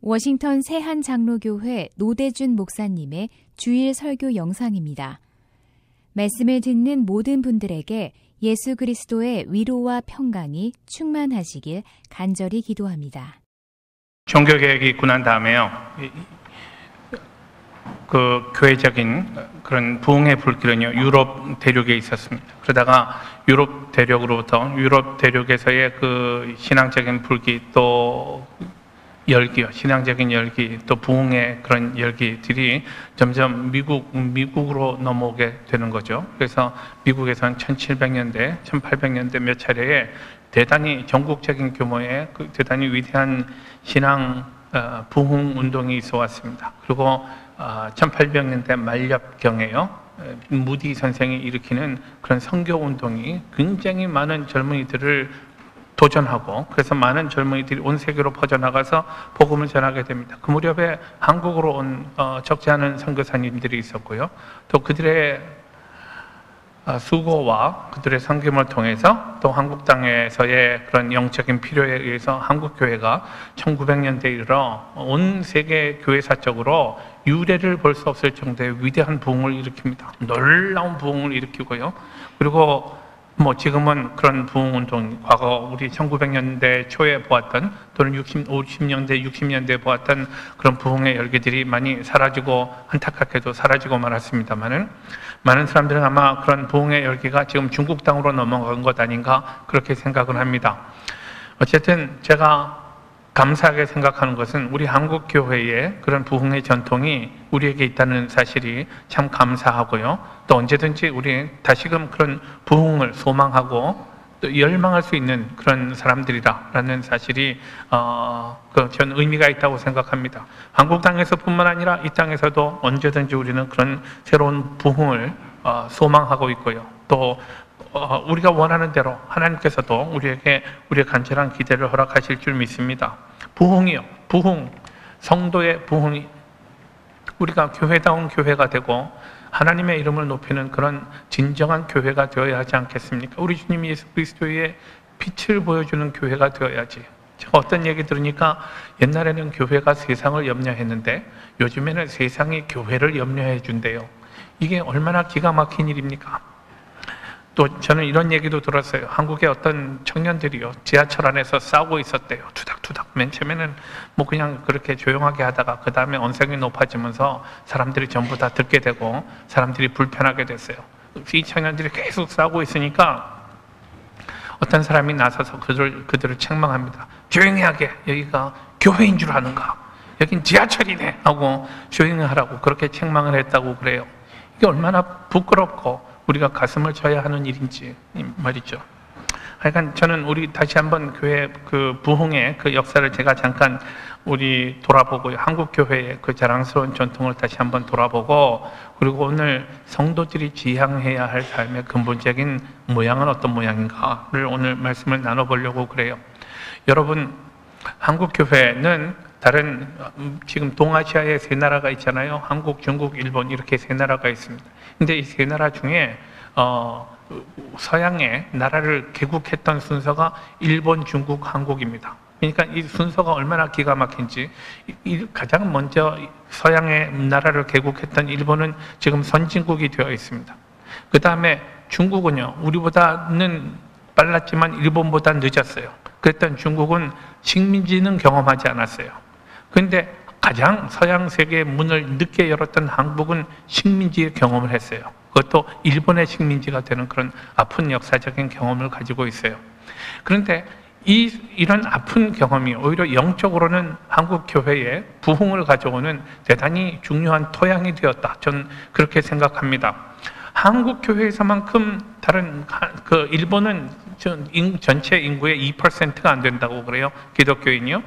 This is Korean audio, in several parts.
워싱턴 새한장로교회 노대준 목사님의 주일 설교 영상입니다. 말씀을 듣는 모든 분들에게 예수 그리스도의 위로와 평강이 충만하시길 간절히 기도합니다. 종교개혁이 있고 난 다음에요, 그 교회적인 그런 부흥의 불길은요, 유럽 대륙에 있었습니다. 그러다가 유럽 대륙에서의 그 신앙적인 불기, 또 열기요, 신앙적인 열기, 또 부흥의 그런 열기들이 점점 미국으로 넘어오게 되는 거죠. 그래서 미국에서는 1700년대, 1800년대 몇 차례에 대단히 전국적인 규모의 대단히 위대한 신앙 부흥 운동이 있어 왔습니다. 그리고 1800년대 말엽경에요, 무디 선생이 일으키는 그런 선교 운동이 굉장히 많은 젊은이들을 도전하고, 그래서 많은 젊은이들이 온 세계로 퍼져나가서 복음을 전하게 됩니다. 그 무렵에 한국으로 온 적지 않은 선교사님들이 있었고요. 또 그들의 수고와 그들의 섬김을 통해서 또 한국 땅에서의 그런 영적인 필요에 의해서 한국교회가 1900년대에 이르러 온 세계 교회사적으로 유례를 볼 수 없을 정도의 위대한 부흥을 일으킵니다. 놀라운 부흥을 일으키고요. 그리고 지금은 그런 부흥운동, 과거 우리 1900년대 초에 보았던, 또는 50년대, 60년대에 보았던 그런 부흥의 열기들이 많이 사라지고, 안타깝게도 사라지고 말았습니다만은, 많은 사람들은 아마 그런 부흥의 열기가 지금 중국 땅으로 넘어간 것 아닌가, 그렇게 생각을 합니다. 어쨌든 제가 감사하게 생각하는 것은 우리 한국교회의 그런 부흥의 전통이 우리에게 있다는 사실이 참 감사하고요. 또 언제든지 우리 다시금 그런 부흥을 소망하고 또 열망할 수 있는 그런 사람들이라는 사실이 전 의미가 있다고 생각합니다. 한국 땅에서뿐만 아니라 이 땅에서도 언제든지 우리는 그런 새로운 부흥을 소망하고 있고요. 또 우리가 원하는 대로 하나님께서도 우리에게 우리의 간절한 기대를 허락하실 줄 믿습니다. 부흥이요, 부흥, 성도의 부흥이 우리가 교회다운 교회가 되고 하나님의 이름을 높이는 그런 진정한 교회가 되어야 하지 않겠습니까? 우리 주님 예수 그리스도의 빛을 보여주는 교회가 되어야지. 제가 어떤 얘기 들으니까 옛날에는 교회가 세상을 염려했는데 요즘에는 세상이 교회를 염려해 준대요. 이게 얼마나 기가 막힌 일입니까? 또 저는 이런 얘기도 들었어요. 한국의 어떤 청년들이요, 지하철 안에서 싸우고 있었대요. 투닥투닥. 맨 처음에는 그냥 그렇게 조용하게 하다가 그 다음에 언성이 높아지면서 사람들이 전부 다 듣게 되고 사람들이 불편하게 됐어요. 이 청년들이 계속 싸우고 있으니까 어떤 사람이 나서서 그들을 책망합니다. 조용히 하게, 여기가 교회인 줄 아는가? 여긴 지하철이네 하고 조용히 하라고 그렇게 책망을 했다고 그래요. 이게 얼마나 부끄럽고 우리가 가슴을 쳐야 하는 일인지 말이죠. 하여간 저는 우리 다시 한번 교회 그 부흥의 그 역사를 제가 잠깐 우리 돌아보고, 한국 교회의 그 자랑스러운 전통을 다시 한번 돌아보고, 그리고 오늘 성도들이 지향해야 할 삶의 근본적인 모양은 어떤 모양인가를 오늘 말씀을 나눠보려고 그래요. 여러분, 한국 교회는 다른 지금 동아시아에 세 나라가 있잖아요. 한국, 중국, 일본 이렇게 세 나라가 있습니다. 근데 이 세 나라 중에 서양의 나라를 개국했던 순서가 일본, 중국, 한국입니다. 그러니까 이 순서가 얼마나 기가 막힌지, 가장 먼저 서양의 나라를 개국했던 일본은 지금 선진국이 되어 있습니다. 그 다음에 중국은요, 우리보다는 빨랐지만 일본보다 늦었어요. 그랬던 중국은 식민지는 경험하지 않았어요. 그런데 가장 서양 세계의 문을 늦게 열었던 한국은 식민지의 경험을 했어요. 그것도 일본의 식민지가 되는 그런 아픈 역사적인 경험을 가지고 있어요. 그런데 이런 아픈 경험이 오히려 영적으로는 한국 교회에 부흥을 가져오는 대단히 중요한 토양이 되었다. 저는 그렇게 생각합니다. 한국 교회에서만큼 다른 일본은 전체 인구의 2%가 안 된다고 그래요. 기독교인이요.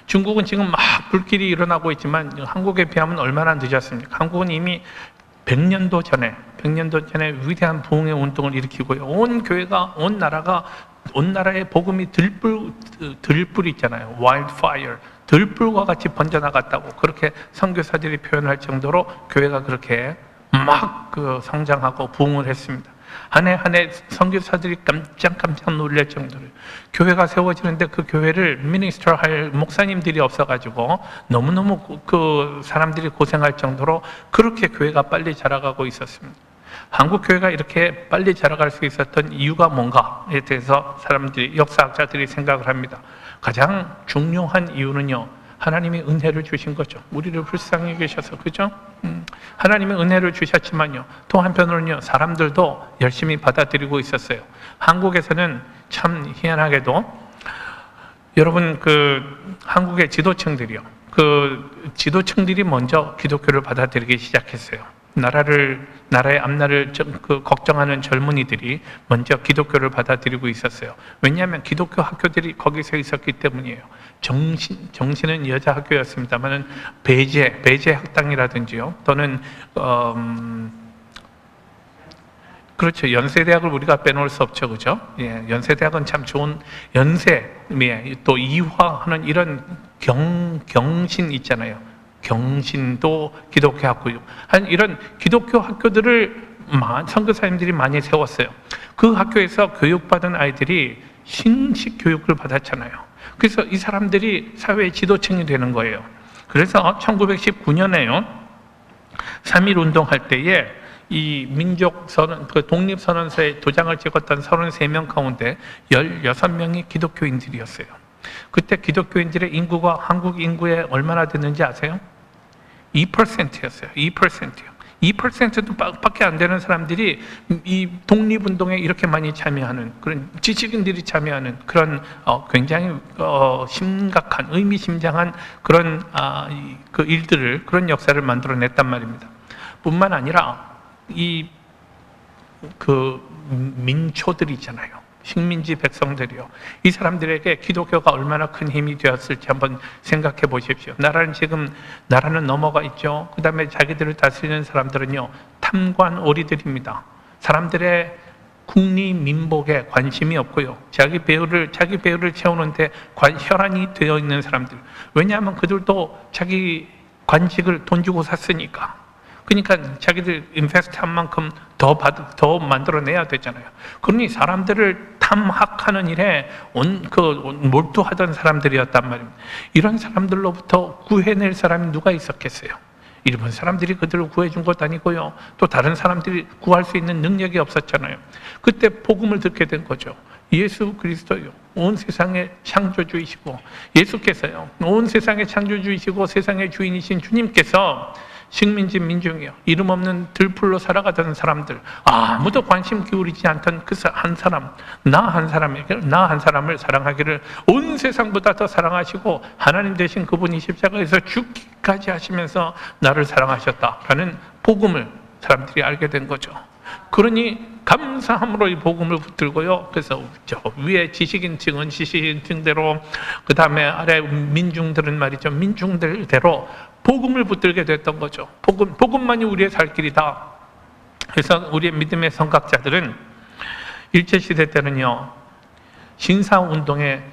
중국은 지금 막 불길이 일어나고 있지만 한국에 비하면 얼마나 늦었습니까? 한국은 이미 100년도 전에 위대한 부흥의 운동을 일으키고요. 온 교회가, 온 나라의 복음이 들불 있잖아요. wildfire. 들불과 같이 번져나갔다고 그렇게 선교사들이 표현할 정도로 교회가 그렇게 막 성장하고 부흥을 했습니다. 한 해 선교사들이 깜짝 놀랄 정도로 교회가 세워지는데 그 교회를 미니스터 할 목사님들이 없어가지고 너무너무 그 사람들이 고생할 정도로 그렇게 교회가 빨리 자라가고 있었습니다. 한국 교회가 이렇게 빨리 자라갈 수 있었던 이유가 뭔가에 대해서 역사학자들이 생각을 합니다. 가장 중요한 이유는요, 하나님이 은혜를 주신 거죠. 우리를 불쌍히 계셔서, 그죠? 하나님이 은혜를 주셨지만요, 또 한편으로는요, 사람들도 열심히 받아들이고 있었어요. 한국에서는 참 희한하게도 여러분 한국의 지도층들이 먼저 기독교를 받아들이기 시작했어요. 나라의 앞날을 걱정하는 젊은이들이 먼저 기독교를 받아들이고 있었어요. 왜냐하면 기독교 학교들이 거기서 있었기 때문이에요. 정신은 여자 학교였습니다만은 배제 학당이라든지요, 또는 그렇죠. 연세대학을 우리가 빼놓을 수 없죠, 그죠? 예, 연세대학은 참 좋은 또 이화하는 이런 경신 있잖아요. 경신도 기독교 학교요. 이런 기독교 학교들을 선교사님들이 많이 세웠어요. 그 학교에서 교육받은 아이들이 신식 교육을 받았잖아요. 그래서 이 사람들이 사회의 지도층이 되는 거예요. 그래서 1919년에요, 3.1 운동할 때에 이 민족선언, 독립선언서에 도장을 찍었던 33명 가운데 16명이 기독교인들이었어요. 그때 기독교인들의 인구가 한국 인구에 얼마나 됐는지 아세요? 2%였어요. 2%요. 2%도 밖에 안 되는 사람들이 이 독립운동에 이렇게 많이 참여하는, 그런 지식인들이 참여하는 그런 굉장히 심각한, 의미심장한 그런 그런 역사를 만들어냈단 말입니다. 뿐만 아니라 민초들 있잖아요. 식민지 백성들이요. 이 사람들에게 기독교가 얼마나 큰 힘이 되었을지 한번 생각해 보십시오. 나라는 넘어가 있죠. 그 다음에 자기들을 다스리는 사람들은요, 탐관 오리들입니다. 사람들의 국리민복에 관심이 없고요. 자기 배우를 채우는데 혈안이 되어 있는 사람들. 왜냐하면 그들도 자기 관직을 돈 주고 샀으니까. 그러니까 자기들 인베스트한 만큼 더 만들어내야 되잖아요. 그러니 사람들을 탐학하는 일에 몰두하던 사람들이었단 말입니다. 이런 사람들로부터 구해낼 사람이 누가 있었겠어요? 일본 사람들이 그들을 구해준 것도 아니고요, 또 다른 사람들이 구할 수 있는 능력이 없었잖아요. 그때 복음을 듣게 된 거죠. 예수 그리스도요, 온 세상의 창조주이시고, 예수께서요, 온 세상의 창조주이시고 세상의 주인이신 주님께서 식민지 민중이요, 이름 없는 들풀로 살아가던 사람들, 아무도 관심 기울이지 않던 나 한 사람을 사랑하기를 온 세상보다 더 사랑하시고 하나님 되신 그분이 십자가에서 죽기까지 하시면서 나를 사랑하셨다라는 복음을 사람들이 알게 된 거죠. 그러니 감사함으로 이 복음을 붙들고요, 그래서 저 위에 지식인층대로, 그 다음에 아래 민중들은 말이죠, 민중들대로 복음을 붙들게 됐던 거죠. 복음만이 우리의 살 길이다. 그래서 우리의 믿음의 선각자들은 일제시대 때는요,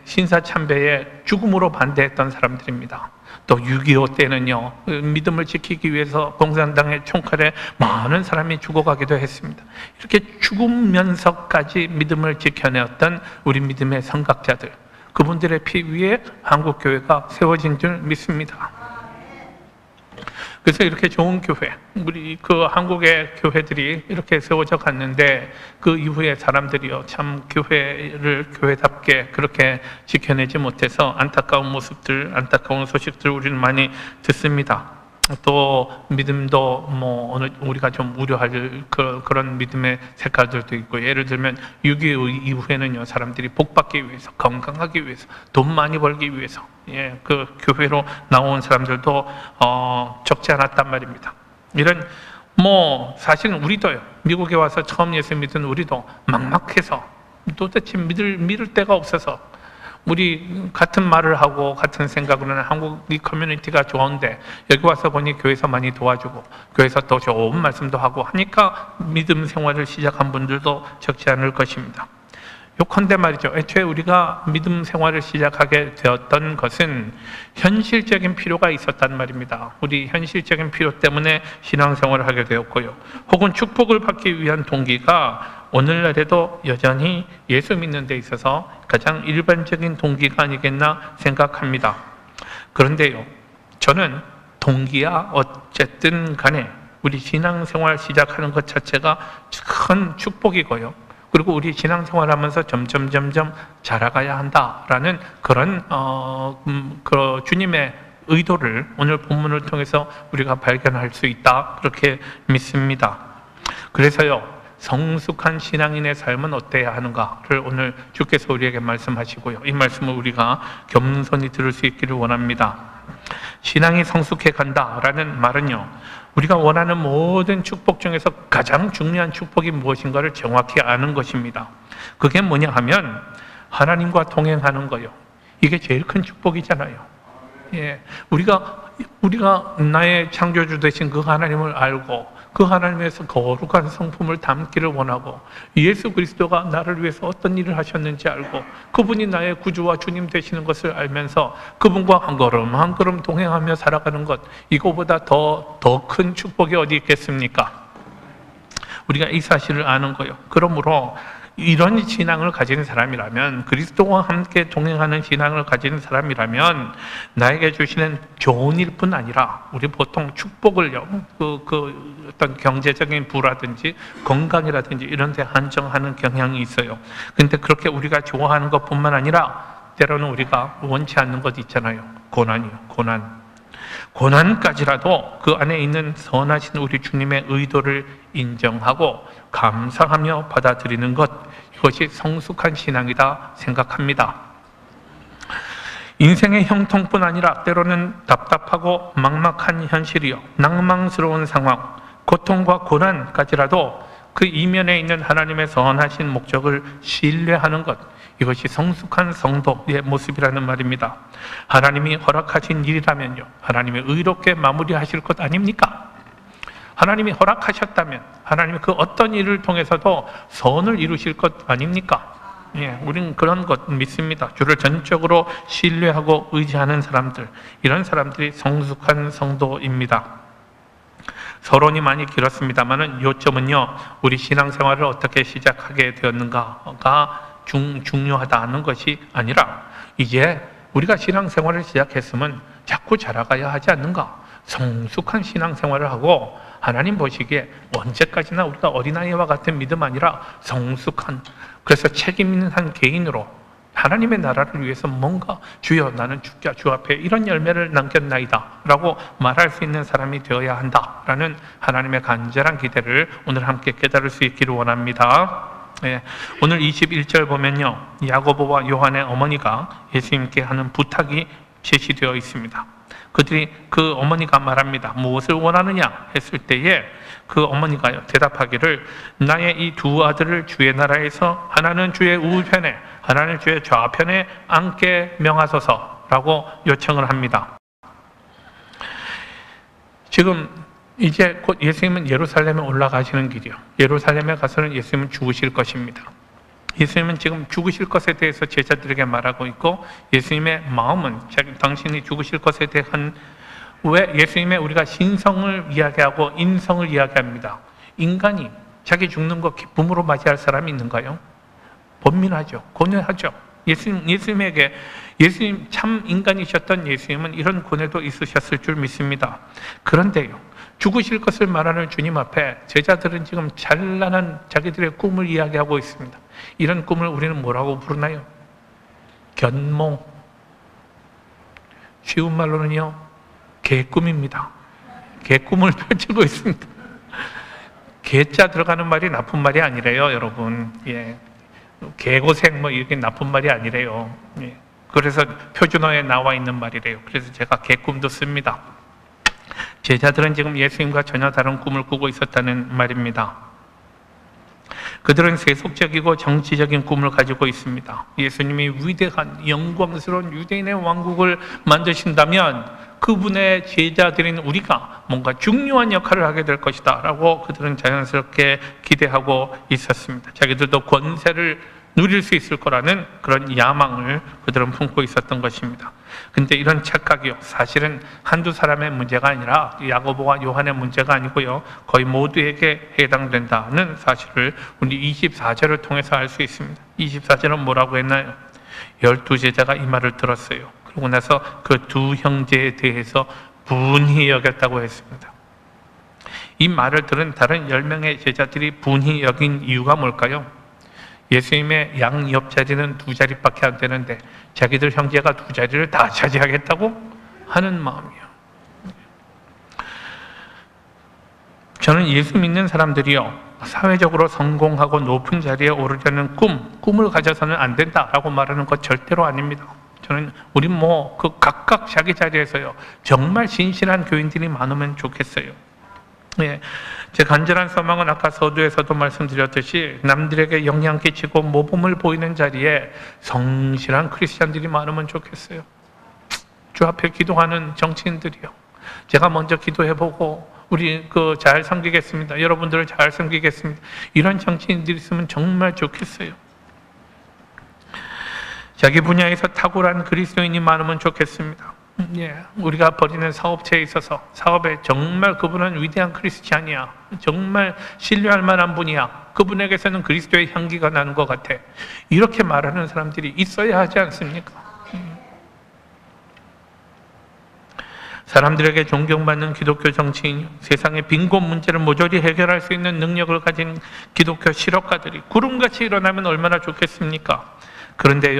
신사참배에 죽음으로 반대했던 사람들입니다. 또 6.25 때는요, 믿음을 지키기 위해서 공산당의 총칼에 많은 사람이 죽어가기도 했습니다. 이렇게 죽으면서까지 믿음을 지켜내었던 우리 믿음의 선각자들, 그분들의 피 위에 한국교회가 세워진 줄 믿습니다. 그래서 이렇게 좋은 교회, 우리 한국의 교회들이 이렇게 세워져 갔는데, 그 이후에 사람들이요, 참 교회를 교회답게 그렇게 지켜내지 못해서 안타까운 안타까운 소식들 우리는 많이 듣습니다. 또 믿음도 우리가 좀 우려할 그런 믿음의 색깔들도 있고, 예를 들면 6.25 이후에는요, 사람들이 복받기 위해서, 건강하기 위해서, 돈 많이 벌기 위해서, 그 교회로 나온 사람들도 적지 않았단 말입니다. 이런 사실은 우리도요, 미국에 와서 처음 예수 믿은 우리도 막막해서 도대체 믿을 데가 없어서, 우리 같은 말을 하고 같은 생각으로는 한국 이 커뮤니티가 좋은데, 여기 와서 보니 교회에서 많이 도와주고 교회에서 더 좋은 말씀도 하고 하니까 믿음 생활을 시작한 분들도 적지 않을 것입니다. 요컨대 말이죠. 애초에 우리가 믿음 생활을 시작하게 되었던 것은 현실적인 필요가 있었단 말입니다. 우리 현실적인 필요 때문에 신앙생활을 하게 되었고요. 혹은 축복을 받기 위한 동기가 오늘날에도 여전히 예수 믿는 데 있어서 가장 일반적인 동기가 아니겠나 생각합니다. 그런데요, 저는 동기야 어쨌든 간에 우리 신앙생활 시작하는 것 자체가 큰 축복이고요. 그리고 우리 신앙생활하면서 점점 자라가야 한다라는 그런 그 주님의 의도를 오늘 본문을 통해서 우리가 발견할 수 있다, 그렇게 믿습니다. 그래서요, 성숙한 신앙인의 삶은 어때야 하는가를 오늘 주께서 우리에게 말씀하시고요, 이 말씀을 우리가 겸손히 들을 수 있기를 원합니다. 신앙이 성숙해 간다라는 말은요, 우리가 원하는 모든 축복 중에서 가장 중요한 축복이 무엇인가를 정확히 아는 것입니다. 그게 뭐냐 하면 하나님과 동행하는 거예요. 이게 제일 큰 축복이잖아요. 예, 우리가 나의 창조주 되신 그 하나님을 알고 그 하나님에서 거룩한 성품을 담기를 원하고 예수 그리스도가 나를 위해서 어떤 일을 하셨는지 알고 그분이 나의 구주와 주님 되시는 것을 알면서 그분과 한 걸음 한 걸음 동행하며 살아가는 것, 이거보다 더 큰 축복이 어디 있겠습니까? 우리가 이 사실을 아는 거예요. 그러므로 이런 신앙을 가진 사람이라면, 그리스도와 함께 동행하는 신앙을 가진 사람이라면 나에게 주시는 좋은 일뿐 아니라 우리 보통 축복을요, 어떤 경제적인 부라든지 건강이라든지 이런 데 한정하는 경향이 있어요. 근데 그렇게 우리가 좋아하는 것뿐만 아니라 때로는 우리가 원치 않는 것 있잖아요. 고난까지라도 그 안에 있는 선하신 우리 주님의 의도를 인정하고 감사하며 받아들이는 것, 이것이 성숙한 신앙이다 생각합니다. 인생의 형통뿐 아니라 때로는 답답하고 막막한 현실이요, 낭망스러운 상황, 고통과 고난까지라도 그 이면에 있는 하나님의 선하신 목적을 신뢰하는 것, 이것이 성숙한 성도의 모습이라는 말입니다. 하나님이 허락하신 일이라면요, 하나님이 의롭게 마무리하실 것 아닙니까? 하나님이 허락하셨다면 하나님이 그 어떤 일을 통해서도 선을 이루실 것 아닙니까? 예, 우리는 그런 것 믿습니다. 주를 전적으로 신뢰하고 의지하는 사람들, 이런 사람들이 성숙한 성도입니다. 서론이 많이 길었습니다만은 요점은요, 우리 신앙생활을 어떻게 시작하게 되었는가가 중요하다는 것이 아니라 이제 우리가 신앙생활을 시작했으면 자꾸 자라가야 하지 않는가? 성숙한 신앙생활을 하고 하나님 보시기에 언제까지나 우리가 어린아이와 같은 믿음 아니라 성숙한, 그래서 책임 있는 한 개인으로 하나님의 나라를 위해서 뭔가 주여 나는 주 앞에 이런 열매를 남겼나이다 라고 말할 수 있는 사람이 되어야 한다라는 하나님의 간절한 기대를 오늘 함께 깨달을 수 있기를 원합니다. 예, 오늘 21절 보면요, 야고보와 요한의 어머니가 예수님께 하는 부탁이 제시되어 있습니다. 그 어머니가 말합니다. 무엇을 원하느냐 했을 때에 그 어머니가 대답하기를 나의 이 두 아들을 주의 나라에서 하나는 주의 우편에 하나는 주의 좌편에 앉게 명하소서라고 요청을 합니다. 지금 이제 곧 예수님은 예루살렘에 올라가시는 길이요, 예루살렘에 가서는 예수님은 죽으실 것입니다. 예수님은 지금 죽으실 것에 대해서 제자들에게 말하고 있고, 예수님의 마음은 당신이 죽으실 것에 대한, 왜 예수님의 우리가 신성을 이야기하고 인성을 이야기합니다. 인간이 자기 죽는 거 기쁨으로 맞이할 사람이 있는가요? 번민하죠. 고뇌하죠. 예수님 참 인간이셨던 예수님은 이런 고뇌도 있으셨을 줄 믿습니다. 그런데요, 죽으실 것을 말하는 주님 앞에 제자들은 지금 찬란한 자기들의 꿈을 이야기하고 있습니다. 이런 꿈을 우리는 뭐라고 부르나요? 견몽. 쉬운 말로는요, 개꿈입니다. 개꿈을 펼치고 있습니다. 개자 들어가는 말이 나쁜 말이 아니래요, 여러분. 예. 개고생 이렇게 나쁜 말이 아니래요. 예. 그래서 표준어에 나와 있는 말이래요. 그래서 제가 개꿈도 씁니다. 제자들은 지금 예수님과 전혀 다른 꿈을 꾸고 있었다는 말입니다. 그들은 세속적이고 정치적인 꿈을 가지고 있습니다. 예수님이 위대한 영광스러운 유대인의 왕국을 만드신다면 그분의 제자들인 우리가 뭔가 중요한 역할을 하게 될 것이다 라고 그들은 자연스럽게 기대하고 있었습니다. 자기들도 권세를 누릴 수 있을 거라는 그런 야망을 그들은 품고 있었던 것입니다. 근데 이런 착각이요, 사실은 한두 사람의 문제가 아니라 야고보와 요한의 문제가 아니고요, 거의 모두에게 해당된다는 사실을 우리 24절을 통해서 알 수 있습니다. 24절은 뭐라고 했나요? 12제자가 이 말을 들었어요. 그러고 나서 그 두 형제에 대해서 분히 여겼다고 했습니다. 이 말을 들은 다른 10명의 제자들이 분히 여긴 이유가 뭘까요? 예수님의 양 옆자리는 2자리밖에 안 되는데 자기들 형제가 2자리를 다 차지하겠다고 하는 마음이요. 저는 예수 믿는 사람들이요, 사회적으로 성공하고 높은 자리에 오르려는 꿈을 가져서는 안 된다라고 말하는 것 절대로 아닙니다. 저는 우리 그 각각 자기 자리에서요, 정말 신실한 교인들이 많으면 좋겠어요. 예, 제 간절한 소망은 아까 서두에서도 말씀드렸듯이 남들에게 영향 끼치고 모범을 보이는 자리에 성실한 크리스찬들이 많으면 좋겠어요. 주 앞에 기도하는 정치인들이요, 제가 먼저 기도해보고 우리 잘 섬기겠습니다, 여러분들을 잘 섬기겠습니다, 이런 정치인들이 있으면 정말 좋겠어요. 자기 분야에서 탁월한 그리스도인이 많으면 좋겠습니다. 예, 우리가 벌이는 사업체에 있어서 사업에 정말 그분은 위대한 크리스찬이야, 정말 신뢰할 만한 분이야, 그분에게서는 그리스도의 향기가 나는 것 같아, 이렇게 말하는 사람들이 있어야 하지 않습니까? 사람들에게 존경받는 기독교 정치인, 세상의 빈곤 문제를 모조리 해결할 수 있는 능력을 가진 기독교 실업가들이 구름같이 일어나면 얼마나 좋겠습니까? 그런데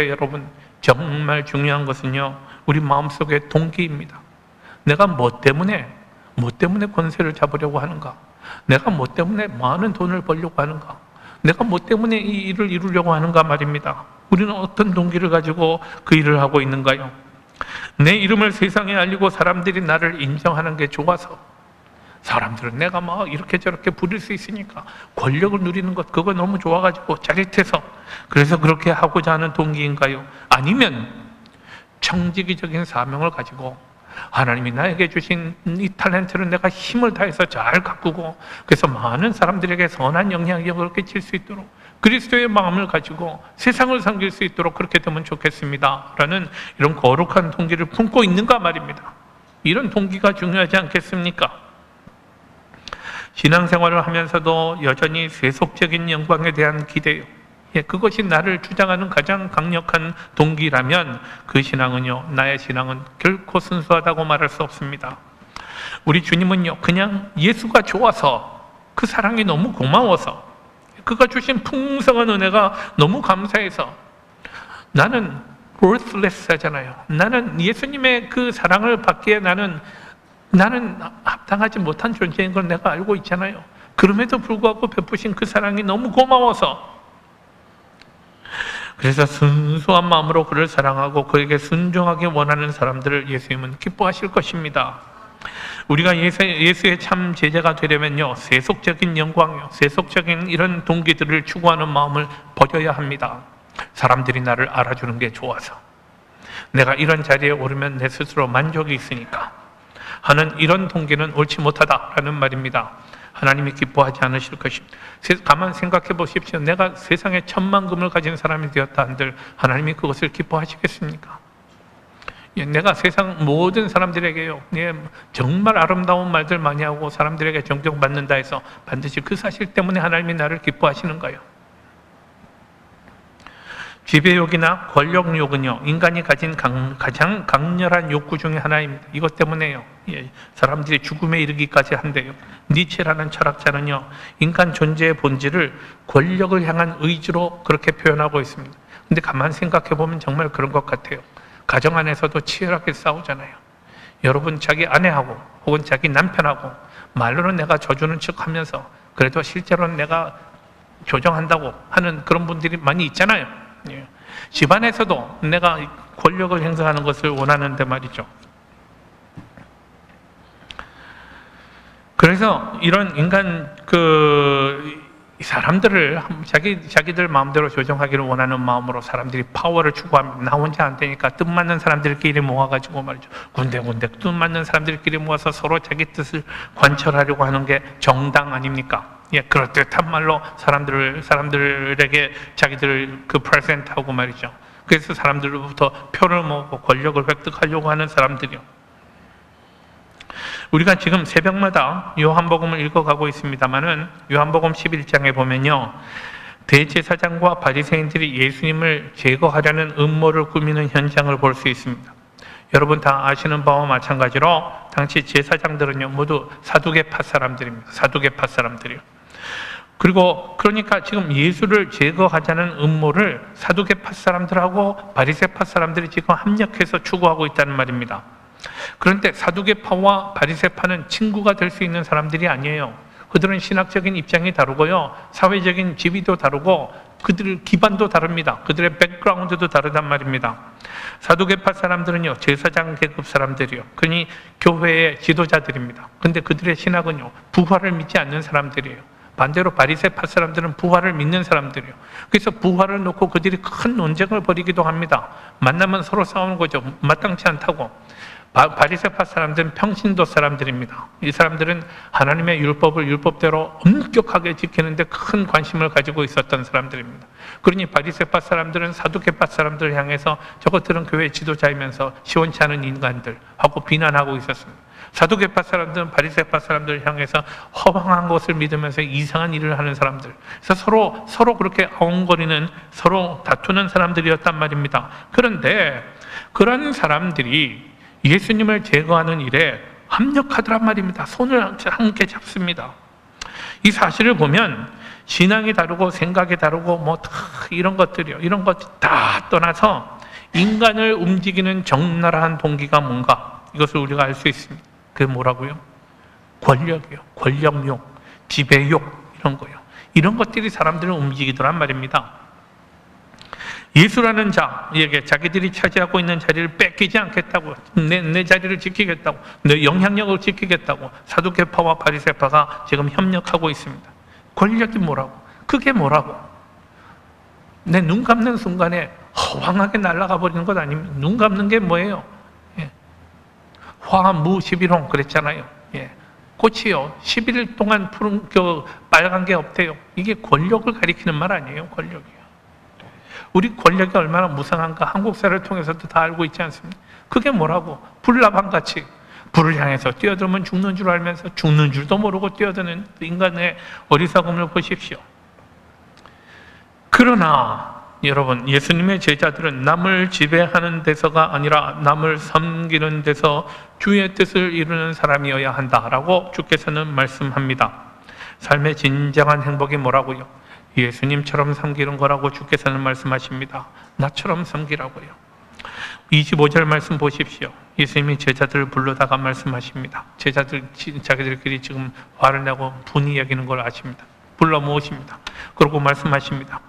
여러분, 정말 중요한 것은요, 우리 마음속의 동기입니다. 내가 뭐 때문에 권세를 잡으려고 하는가? 내가 뭐 때문에 많은 돈을 벌려고 하는가? 내가 뭐 때문에 이 일을 이루려고 하는가 말입니다. 우리는 어떤 동기를 가지고 그 일을 하고 있는가요? 내 이름을 세상에 알리고 사람들이 나를 인정하는 게 좋아서, 사람들은 내가 이렇게 저렇게 부릴 수 있으니까, 권력을 누리는 것 그거 너무 좋아가지고 짜릿해서 그래서 그렇게 하고자 하는 동기인가요? 아니면 청지기적인 사명을 가지고 하나님이 나에게 주신 이 탤런트를 내가 힘을 다해서 잘 가꾸고 그래서 많은 사람들에게 선한 영향력을 끼칠 수 있도록 그리스도의 마음을 가지고 세상을 섬길 수 있도록 그렇게 되면 좋겠습니다 라는 이런 거룩한 동기를 품고 있는가 말입니다. 이런 동기가 중요하지 않겠습니까? 신앙생활을 하면서도 여전히 세속적인 영광에 대한 기대요, 그것이 나를 주장하는 가장 강력한 동기라면 그 신앙은요, 나의 신앙은 결코 순수하다고 말할 수 없습니다. 우리 주님은요, 그냥 예수가 좋아서, 그 사랑이 너무 고마워서, 그가 주신 풍성한 은혜가 너무 감사해서, 나는 worthless 하잖아요. 나는 예수님의 그 사랑을 받기에 나는 합당하지 못한 존재인 걸 내가 알고 있잖아요. 그럼에도 불구하고 베푸신 그 사랑이 너무 고마워서, 그래서 순수한 마음으로 그를 사랑하고 그에게 순종하기 원하는 사람들을 예수님은 기뻐하실 것입니다. 우리가 예수의 참 제자가 되려면요, 세속적인 영광이요, 세속적인 이런 동기들을 추구하는 마음을 버려야 합니다. 사람들이 나를 알아주는 게 좋아서, 내가 이런 자리에 오르면 내 스스로 만족이 있으니까 하는 이런 동기는 옳지 못하다라는 말입니다. 하나님이 기뻐하지 않으실 것입니다. 가만 생각해 보십시오. 내가 세상에 1,000만 금을 가진 사람이 되었다 한들 하나님이 그것을 기뻐하시겠습니까? 내가 세상 모든 사람들에게요, 정말 아름다운 말들 많이 하고 사람들에게 존경받는다 해서 반드시 그 사실 때문에 하나님이 나를 기뻐하시는가요? 지배욕이나 권력욕은요, 인간이 가진 가장 강렬한 욕구 중에 하나입니다. 이것 때문에요, 사람들이 죽음에 이르기까지 한대요. 니체라는 철학자는요, 인간 존재의 본질을 권력을 향한 의지로 그렇게 표현하고 있습니다. 근데 가만 생각해 보면 정말 그런 것 같아요. 가정 안에서도 치열하게 싸우잖아요. 여러분, 자기 아내하고 혹은 자기 남편하고 말로는 내가 져주는 척 하면서 그래도 실제로는 내가 조정한다고 하는 그런 분들이 많이 있잖아요. 집안에서도 내가 권력을 행사하는 것을 원하는데 말이죠. 그래서 이런 인간 이 사람들을 자기들 마음대로 조정하기를 원하는 마음으로 사람들이 파워를 추구하면 나 혼자 안 되니까 뜻 맞는 사람들끼리 모아가지고 말이죠. 군데군데 뜻 맞는 사람들끼리 모아서 서로 자기 뜻을 관철하려고 하는 게 정당 아닙니까? 예, 그럴듯한 말로 사람들에게 자기들 그 프레젠트하고 말이죠. 그래서 사람들로부터 표를 모으고 권력을 획득하려고 하는 사람들이요. 우리가 지금 새벽마다 요한복음을 읽어가고 있습니다만은 요한복음 11장에 보면요, 대제사장과 바리새인들이 예수님을 제거하려는 음모를 꾸미는 현장을 볼 수 있습니다. 여러분 다 아시는 바와 마찬가지로 당시 제사장들은요 모두 사두개파 사람들입니다. 사두개파 사람들이요. 그리고 그러니까 지금 예수를 제거하자는 음모를 사두개파 사람들하고 바리새파 사람들이 지금 합력해서 추구하고 있다는 말입니다. 그런데 사두개파와 바리새파는 친구가 될 수 있는 사람들이 아니에요. 그들은 신학적인 입장이 다르고요, 사회적인 지위도 다르고 그들 기반도 다릅니다. 그들의 백그라운드도 다르단 말입니다. 사두개파 사람들은요 제사장 계급 사람들이요, 그러니 교회의 지도자들입니다. 근데 그들의 신학은요 부활을 믿지 않는 사람들이에요. 반대로 바리새파 사람들은 부활을 믿는 사람들이에요. 그래서 부활을 놓고 그들이 큰 논쟁을 벌이기도 합니다. 만나면 서로 싸우는 거죠. 마땅치 않다고. 바리새파 사람들은 평신도 사람들입니다. 이 사람들은 하나님의 율법을 율법대로 엄격하게 지키는데 큰 관심을 가지고 있었던 사람들입니다. 그러니 바리새파 사람들은 사두개파 사람들을 향해서 저것들은 교회 지도자이면서 시원치 않은 인간들 하고 비난하고 있었습니다. 사두개파 사람들은 바리새파 사람들을 향해서 허망한 것을 믿으면서 이상한 일을 하는 사람들, 그래서 서로 그렇게 아웅거리는, 서로 다투는 사람들이었단 말입니다. 그런데 그런 사람들이 예수님을 제거하는 일에 합력하더란 말입니다. 손을 함께 잡습니다. 이 사실을 보면 신앙이 다르고 생각이 다르고 뭐 다 이런 것들이요, 이런 것 다 떠나서 인간을 움직이는 적나라한 동기가 뭔가, 이것을 우리가 알 수 있습니다. 그게 뭐라고요? 권력이요. 권력욕, 지배욕, 이런 거요. 이런 것들이 사람들을 움직이더란 말입니다. 예수라는 자에게 자기들이 차지하고 있는 자리를 뺏기지 않겠다고, 내 자리를 지키겠다고, 내 영향력을 지키겠다고 사두개파와 바리새파가 지금 협력하고 있습니다. 권력이 뭐라고? 그게 뭐라고? 내 눈 감는 순간에 허황하게 날아가 버리는 것 아닙니까? 눈 감는 게 뭐예요? 예. 화무 11홍 그랬잖아요. 예. 꽃이요 11일 동안 푸른 빨간 게 없대요. 이게 권력을 가리키는 말 아니에요. 권력이요. 우리 권력이 얼마나 무상한가 한국사를 통해서도 다 알고 있지 않습니까? 그게 뭐라고? 불나방같이 불을 향해서 뛰어들면 죽는 줄 알면서 죽는 줄도 모르고 뛰어드는 인간의 어리석음을 보십시오. 그러나 여러분, 예수님의 제자들은 남을 지배하는 데서가 아니라 남을 섬기는 데서 주의 뜻을 이루는 사람이어야 한다라고 주께서는 말씀합니다. 삶의 진정한 행복이 뭐라고요? 예수님처럼 섬기는 거라고 주께서는 말씀하십니다. 나처럼 섬기라고요. 25절 말씀 보십시오. 예수님이 제자들을 불러다가 말씀하십니다. 제자들 자기들끼리 지금 화를 내고 분이 여기는 걸 아십니다. 불러 모으십니다. 그리고 말씀하십니다.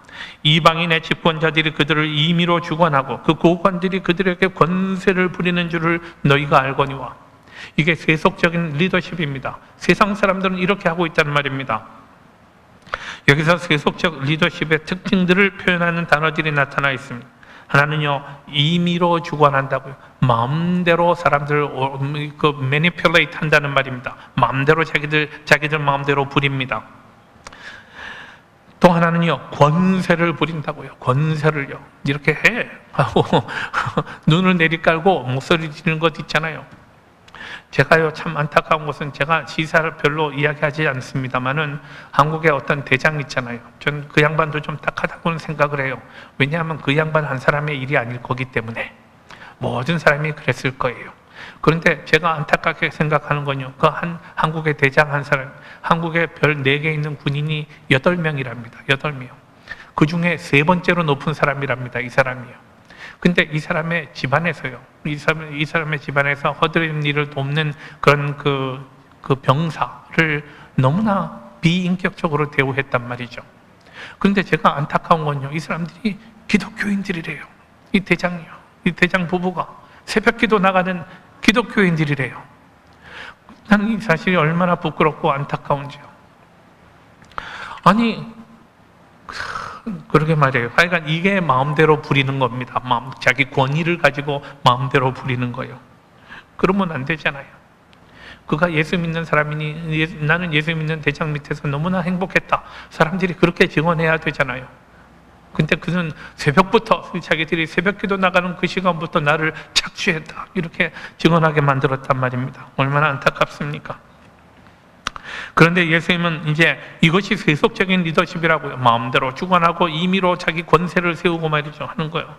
이방인의 집권자들이 그들을 임의로 주관하고 그 고관들이 그들에게 권세를 부리는 줄을 너희가 알거니와. 이게 세속적인 리더십입니다. 세상 사람들은 이렇게 하고 있다는 말입니다. 여기서 세속적 리더십의 특징들을 표현하는 단어들이 나타나 있습니다. 하나는요, 임의로 주관한다고요. 마음대로 사람들을 매니플레이트 한다는 말입니다. 마음대로 자기들 마음대로 부립니다. 또 하나는요, 권세를 부린다고요. 권세를요. 이렇게 해 하고 눈을 내리깔고 목소리 지르는 것 있잖아요. 제가요 참 안타까운 것은, 제가 시사를 별로 이야기하지 않습니다만은 한국의 어떤 대장 있잖아요. 전 그 양반도 좀 딱하다고는 생각을 해요. 왜냐하면 그 양반 한 사람의 일이 아닐 거기 때문에. 모든 사람이 그랬을 거예요. 그런데 제가 안타깝게 생각하는 건요, 그 한국의 대장 한 사람, 한국에 별 4개 있는 군인이 8명이랍니다. 8명. 그 중에 3번째로 높은 사람이랍니다. 이 사람이요. 근데 이 사람의 집안에서요, 이 사람의 집안에서 허드렛 일을 돕는 그런 그 병사를 너무나 비인격적으로 대우했단 말이죠. 그런데 제가 안타까운 건요, 이 사람들이 기독교인들이래요. 이 대장이요. 이 대장 부부가 새벽기도 나가는 기독교인들이래요. 나는 이 사실이 얼마나 부끄럽고 안타까운지요. 아니, 그러게 말이에요. 하여간 이게 마음대로 부리는 겁니다. 자기 권위를 가지고 마음대로 부리는 거예요. 그러면 안 되잖아요. 그가 예수 믿는 사람이니 나는 예수 믿는 대장 밑에서 너무나 행복했다. 사람들이 그렇게 증언해야 되잖아요. 근데 그는 새벽부터 자기들이 새벽기도 나가는 그 시간부터 나를 착취했다. 이렇게 증언하게 만들었단 말입니다. 얼마나 안타깝습니까? 그런데 예수님은 이제 이것이 세속적인 리더십이라고요. 마음대로 주관하고 임의로 자기 권세를 세우고 말이죠. 하는 거예요.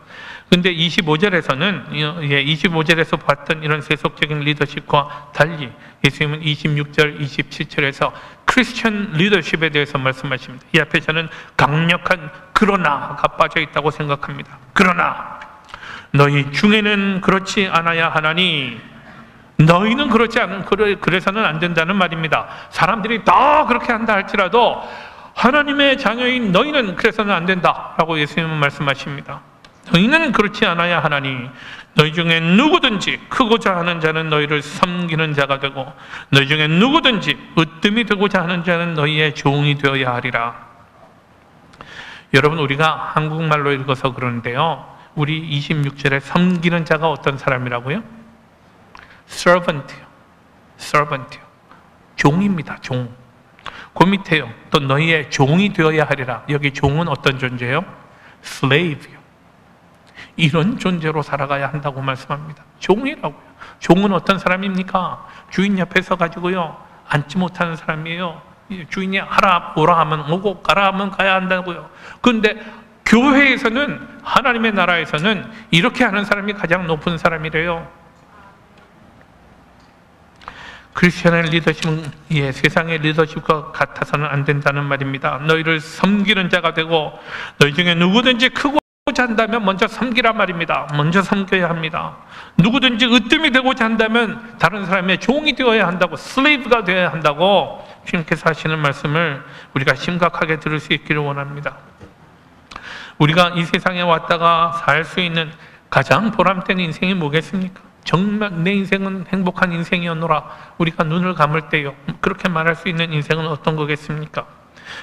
근데 25절에서 봤던 이런 세속적인 리더십과 달리 예수님은 26절, 27절에서 크리스천 리더십에 대해서 말씀하십니다. 이 앞에 저는 강력한 그러나가 빠져 있다고 생각합니다. 그러나 너희 중에는 그렇지 않아야 하나니 너희는 그렇지 않은 그래서는 안 된다는 말입니다. 사람들이 다 그렇게 한다 할지라도 하나님의 자녀인 너희는 그래서는 안 된다라고 예수님은 말씀하십니다. 너희는 그렇지 않아야 하나니 너희 중에 누구든지 크고자 하는 자는 너희를 섬기는 자가 되고 너희 중에 누구든지 으뜸이 되고자 하는 자는 너희의 종이 되어야 하리라. 여러분, 우리가 한국말로 읽어서 그러는데요, 우리 26절에 섬기는 자가 어떤 사람이라고요? servant요. 종입니다. 종. 그 밑에요. 또 너희의 종이 되어야 하리라. 여기 종은 어떤 존재예요? slave요. 이런 존재로 살아가야 한다고 말씀합니다. 종이라고요. 종은 어떤 사람입니까? 주인 옆에 서가지고요, 앉지 못하는 사람이에요. 주인이 하라 오라 하면 오고 가라 하면 가야 한다고요. 그런데 교회에서는, 하나님의 나라에서는 이렇게 하는 사람이 가장 높은 사람이래요. 크리스천의 리더십은 세상의 리더십과 같아서는 안 된다는 말입니다. 너희를 섬기는 자가 되고 너희 중에 누구든지 크고자 한다면 먼저 섬기란 말입니다. 먼저 섬겨야 합니다. 누구든지 으뜸이 되고자 한다면 다른 사람의 종이 되어야 한다고, 슬레이브가 되어야 한다고 주님께서 하시는 말씀을 우리가 심각하게 들을 수 있기를 원합니다. 우리가 이 세상에 왔다가 살 수 있는 가장 보람된 인생이 뭐겠습니까? 정말 내 인생은 행복한 인생이었노라. 우리가 눈을 감을 때요, 그렇게 말할 수 있는 인생은 어떤 거겠습니까?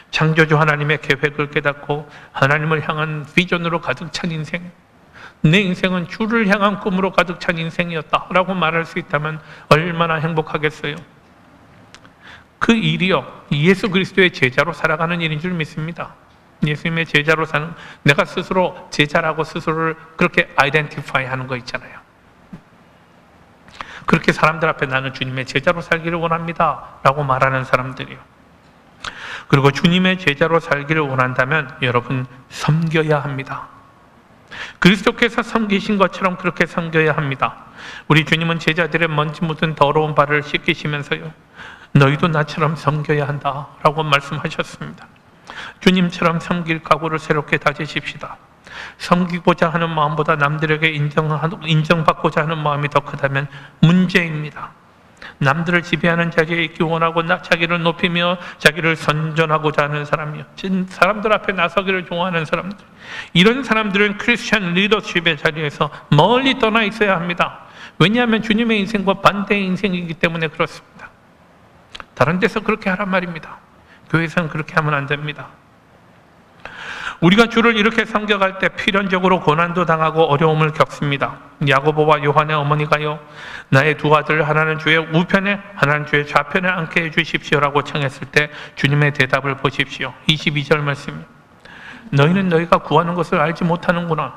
창조주 하나님의 계획을 깨닫고 하나님을 향한 비전으로 가득 찬 인생, 내 인생은 주를 향한 꿈으로 가득 찬 인생이었다라고 말할 수 있다면 얼마나 행복하겠어요. 그 일이요, 예수 그리스도의 제자로 살아가는 일인 줄 믿습니다. 예수님의 제자로 사는, 내가 스스로 제자라고 스스로를 그렇게 아이덴티파이 하는 거 있잖아요. 그렇게 사람들 앞에 나는 주님의 제자로 살기를 원합니다 라고 말하는 사람들이요. 그리고 주님의 제자로 살기를 원한다면 여러분, 섬겨야 합니다. 그리스도께서 섬기신 것처럼 그렇게 섬겨야 합니다. 우리 주님은 제자들의 먼지 묻은 더러운 발을 씻기시면서요, 너희도 나처럼 섬겨야 한다 라고 말씀하셨습니다. 주님처럼 섬길 각오를 새롭게 다지십시다. 섬기고자 하는 마음보다 남들에게 인정받고자 하는 마음이 더 크다면 문제입니다. 남들을 지배하는 자리에 있기 원하고 자기를 높이며 자기를 선전하고자 하는 사람이요, 사람들 앞에 나서기를 좋아하는 사람들, 이런 사람들은 크리스천 리더십의 자리에서 멀리 떠나 있어야 합니다. 왜냐하면 주님의 인생과 반대의 인생이기 때문에 그렇습니다. 다른 데서 그렇게 하란 말입니다. 교회에서는 그렇게 하면 안 됩니다. 우리가 주를 이렇게 섬겨갈 때 필연적으로 고난도 당하고 어려움을 겪습니다. 야고보와 요한의 어머니가요, 나의 두 아들 하나는 주의 우편에 하나는 주의 좌편에 앉게 해주십시오라고 청했을 때 주님의 대답을 보십시오. 22절 말씀, 너희는 너희가 구하는 것을 알지 못하는구나.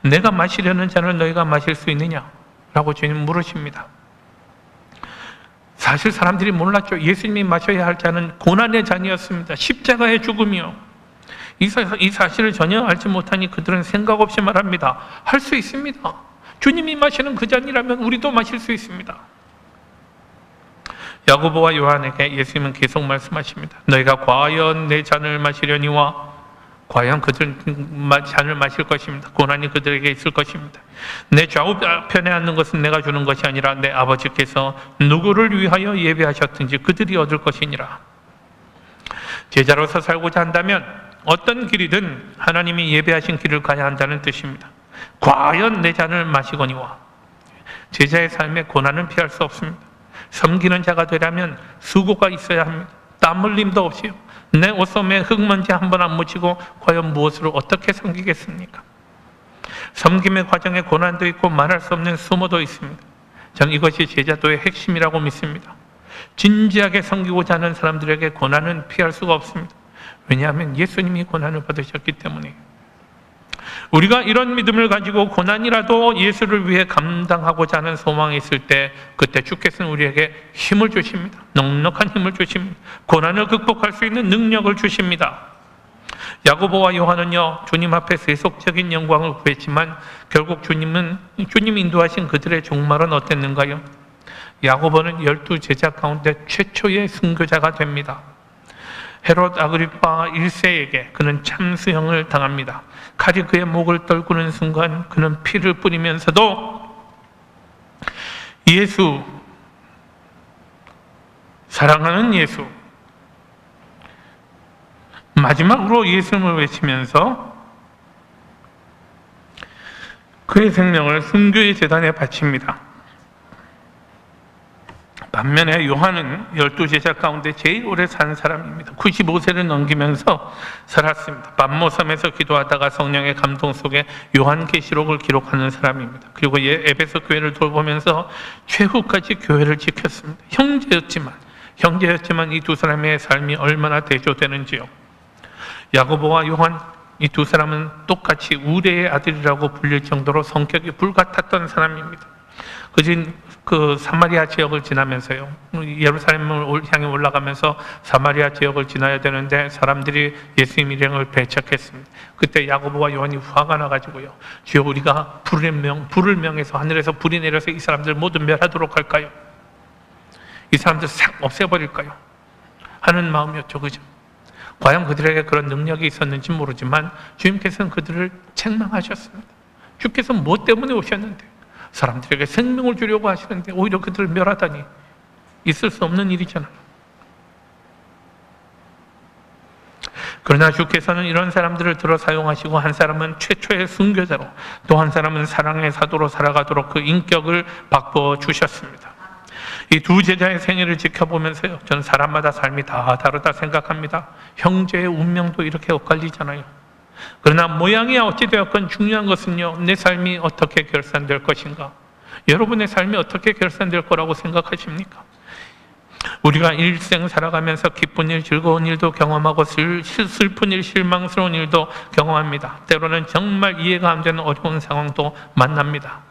내가 마시려는 잔을 너희가 마실 수 있느냐? 라고 주님 물으십니다. 사실 사람들이 몰랐죠. 예수님이 마셔야 할 잔은 고난의 잔이었습니다. 십자가의 죽음이요. 이 사실을 전혀 알지 못하니 그들은 생각 없이 말합니다. 할 수 있습니다. 주님이 마시는 그 잔이라면 우리도 마실 수 있습니다. 야고보와 요한에게 예수님은 계속 말씀하십니다. 너희가 과연 내 잔을 마시려니와 과연 그들은 잔을 마실 것입니다. 고난이 그들에게 있을 것입니다. 내 좌우편에 앉는 것은 내가 주는 것이 아니라 내 아버지께서 누구를 위하여 예배하셨든지 그들이 얻을 것이니라. 제자로서 살고자 한다면 어떤 길이든 하나님이 예배하신 길을 가야 한다는 뜻입니다. 과연 내 잔을 마시거니와. 제자의 삶에 고난은 피할 수 없습니다. 섬기는 자가 되려면 수고가 있어야 합니다. 땀 흘림도 없이요, 내 옷소매에 흙먼지 한 번 안 묻히고 과연 무엇으로 어떻게 섬기겠습니까? 섬김의 과정에 고난도 있고 말할 수 없는 수모도 있습니다. 저는 이것이 제자도의 핵심이라고 믿습니다. 진지하게 섬기고자 하는 사람들에게 고난은 피할 수가 없습니다. 왜냐하면 예수님이 고난을 받으셨기 때문이에요. 우리가 이런 믿음을 가지고 고난이라도 예수를 위해 감당하고자 하는 소망이 있을 때, 그때 주께서는 우리에게 힘을 주십니다. 넉넉한 힘을 주십니다. 고난을 극복할 수 있는 능력을 주십니다. 야고보와 요한은요, 주님 앞에 세속적인 영광을 구했지만 결국 주님 인도하신 그들의 종말은 어땠는가요? 야고보는 12 제자 가운데 최초의 순교자가 됩니다. 헤롯 아그리파 1세에게 그는 참수형을 당합니다. 칼이 그의 목을 떨구는 순간 그는 피를 뿌리면서도 예수, 사랑하는 예수, 마지막으로 예수님을 외치면서 그의 생명을 순교의 제단에 바칩니다. 반면에 요한은 12제자 가운데 제일 오래 산 사람입니다. 95세를 넘기면서 살았습니다. 밤모섬에서 기도하다가 성령의 감동 속에 요한계시록을 기록하는 사람입니다. 그리고 에베소 교회를 돌보면서 최후까지 교회를 지켰습니다. 형제였지만 이 두 사람의 삶이 얼마나 대조되는지요. 야고보와 요한, 이 두 사람은 똑같이 우레의 아들이라고 불릴 정도로 성격이 불같았던 사람입니다. 그 사마리아 지역을 지나면서요, 예루살렘을 향해 올라가면서 사마리아 지역을 지나야 되는데 사람들이 예수님 일행을 배척했습니다. 그때 야고보와 요한이 화가 나가지고요, 주여 우리가 불을 명해서 하늘에서 불이 내려서 이 사람들 모두 멸하도록 할까요? 이 사람들 싹 없애버릴까요? 하는 마음이었죠. 그죠? 과연 그들에게 그런 능력이 있었는지 모르지만 주님께서는 그들을 책망하셨습니다. 주께서 무엇 때문에 오셨는데, 사람들에게 생명을 주려고 하시는데 오히려 그들을 멸하다니, 있을 수 없는 일이잖아요. 그러나 주께서는 이런 사람들을 들어 사용하시고, 한 사람은 최초의 순교자로, 또 한 사람은 사랑의 사도로 살아가도록 그 인격을 바꿔 주셨습니다. 이 두 제자의 생애를 지켜보면서요, 저는 사람마다 삶이 다 다르다 생각합니다. 형제의 운명도 이렇게 엇갈리잖아요. 그러나 모양이 어찌되었건 중요한 것은요, 내 삶이 어떻게 결산될 것인가, 여러분의 삶이 어떻게 결산될 거라고 생각하십니까? 우리가 일생 살아가면서 기쁜 일, 즐거운 일도 경험하고 슬픈 일, 실망스러운 일도 경험합니다. 때로는 정말 이해가 안 되는 어려운 상황도 만납니다.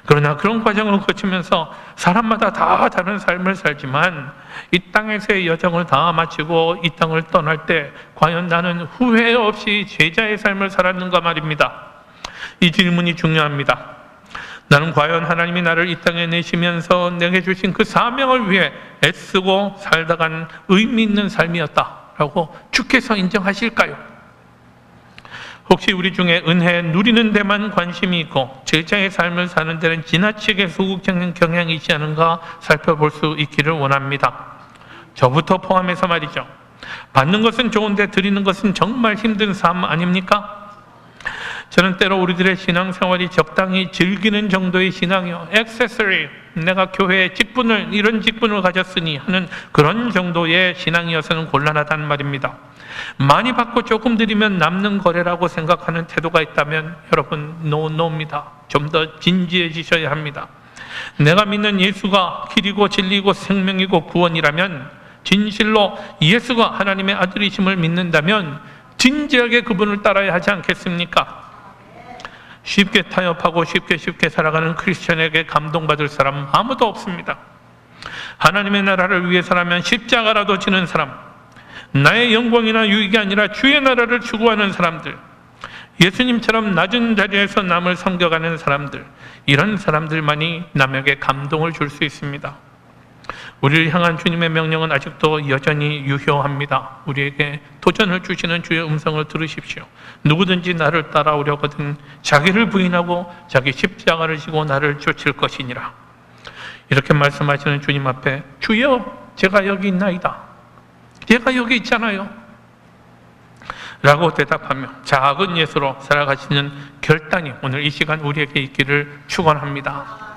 그러나 그런 과정을 거치면서 사람마다 다 다른 삶을 살지만 이 땅에서의 여정을 다 마치고 이 땅을 떠날 때 과연 나는 후회 없이 제자의 삶을 살았는가 말입니다. 이 질문이 중요합니다. 나는 과연 하나님이 나를 이 땅에 내시면서 내게 주신 그 사명을 위해 애쓰고 살다간 의미 있는 삶이었다라고 주께서 인정하실까요? 혹시 우리 중에 은혜 누리는 데만 관심이 있고 제자의 삶을 사는 데는 지나치게 소극적인 경향이 있지 않은가 살펴볼 수 있기를 원합니다. 저부터 포함해서 말이죠. 받는 것은 좋은데 드리는 것은 정말 힘든 삶 아닙니까? 저는 때로 우리들의 신앙생활이 적당히 즐기는 정도의 신앙이요, 액세서리, 내가 교회에 이런 직분을 가졌으니 하는 그런 정도의 신앙이어서는 곤란하다는 말입니다. 많이 받고 조금 드리면 남는 거래라고 생각하는 태도가 있다면 여러분, 노입니다. 좀 더 진지해지셔야 합니다. 내가 믿는 예수가 길이고 진리고 생명이고 구원이라면, 진실로 예수가 하나님의 아들이심을 믿는다면 진지하게 그분을 따라야 하지 않겠습니까? 쉽게 타협하고 쉽게 살아가는 크리스천에게 감동받을 사람 아무도 없습니다. 하나님의 나라를 위해서라면 십자가라도 지는 사람, 나의 영광이나 유익이 아니라 주의 나라를 추구하는 사람들, 예수님처럼 낮은 자리에서 남을 섬겨가는 사람들, 이런 사람들만이 남에게 감동을 줄 수 있습니다. 우리를 향한 주님의 명령은 아직도 여전히 유효합니다. 우리에게 도전을 주시는 주의 음성을 들으십시오. 누구든지 나를 따라오려거든 자기를 부인하고 자기 십자가를 지고 나를 쫓을 것이니라. 이렇게 말씀하시는 주님 앞에, 주여 제가 여기 있나이다, 제가 여기 있잖아요 라고 대답하며 작은 예수로 살아가시는 결단이 오늘 이 시간 우리에게 있기를 축원합니다.